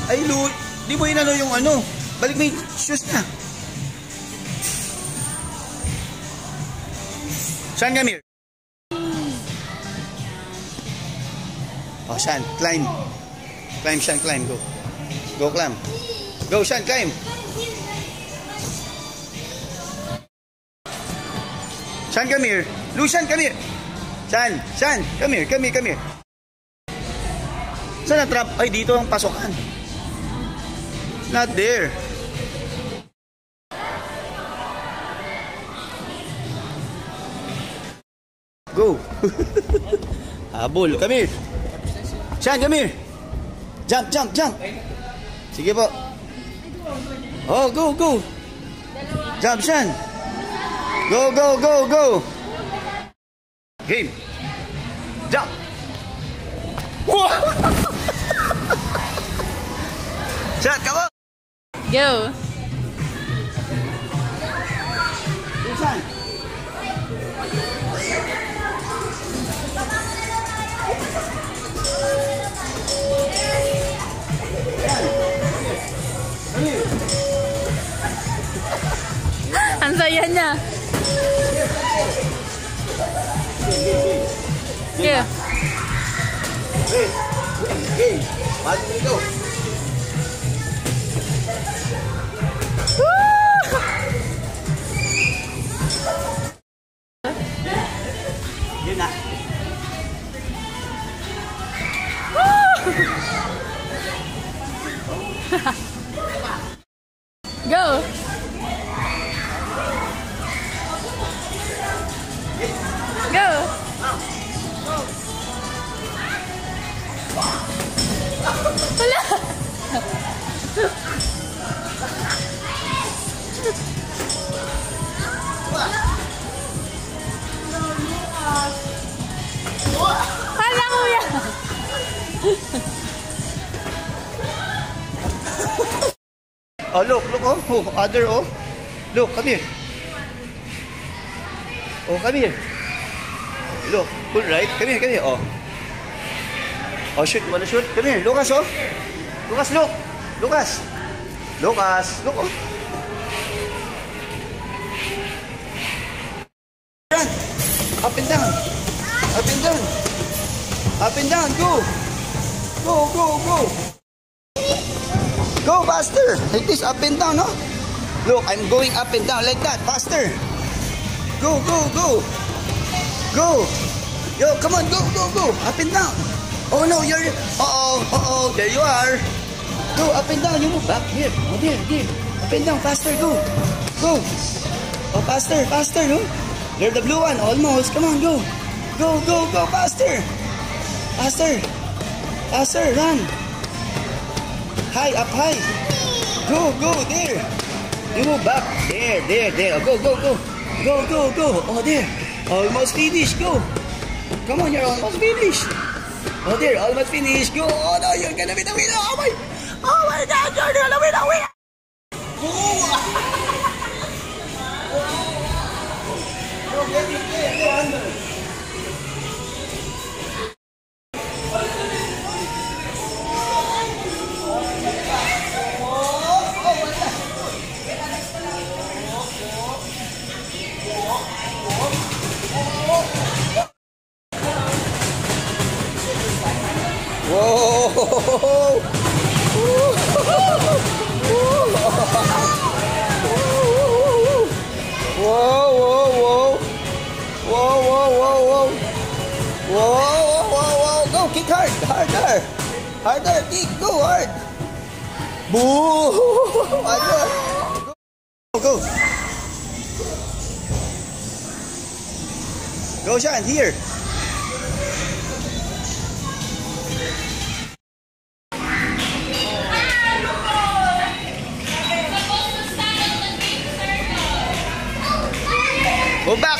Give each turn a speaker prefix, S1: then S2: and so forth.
S1: Ay, di mo inano yung ano. Balik mo yung shoes na. Sean, come here. Oh, Sean, climb. Climb, Sean, climb. Go. Go, climb. Go, Sean, climb. Sean, come here. Lucian, come here. Sean, come here, come here. Saan na trap? Ay, dito ang pasokan. Not there. Go. Habol. Come here. Sean, come here. Jump. Sige po. Oh, go. Jump, Sean. Go. Game. Jump. Wow. Sean, come on.
S2: Go.
S1: Sean.
S2: Ang saya niya. Yeah.
S1: Hey, go. Yun na.
S2: Go. Go. Wala. Hala, kuya.
S1: Oh, look, other, oh. Look, come here. Oh, come here. Look, pull right. Come here, oh. Oh, shoot, you wanna shoot? Come here, Lucas, oh. Lucas, look. Lucas, look, oh. Run. Up and down. Go. Go faster. Like this, up and down, no? Look, I'm going up and down like that. Faster. Go. Yo, come on, go. Up and down. Oh no, you're... Uh-oh, there you are. Go, up and down. You move back. Here. Up and down, faster, go. Oh, faster, no? You're the blue one, almost. Come on, go. Go, faster. Faster, run. Up high. Go, there. You move back. There. Go. Oh, there. Almost finished, go. Come on, you're almost finished. Oh, there, almost finished. Go. Oh, no, you're gonna be the winner. Oh my God, you're gonna be the winner. Whoa. Go, kick harder, kick, go hard. Boo. Go, Sean, here. Move back.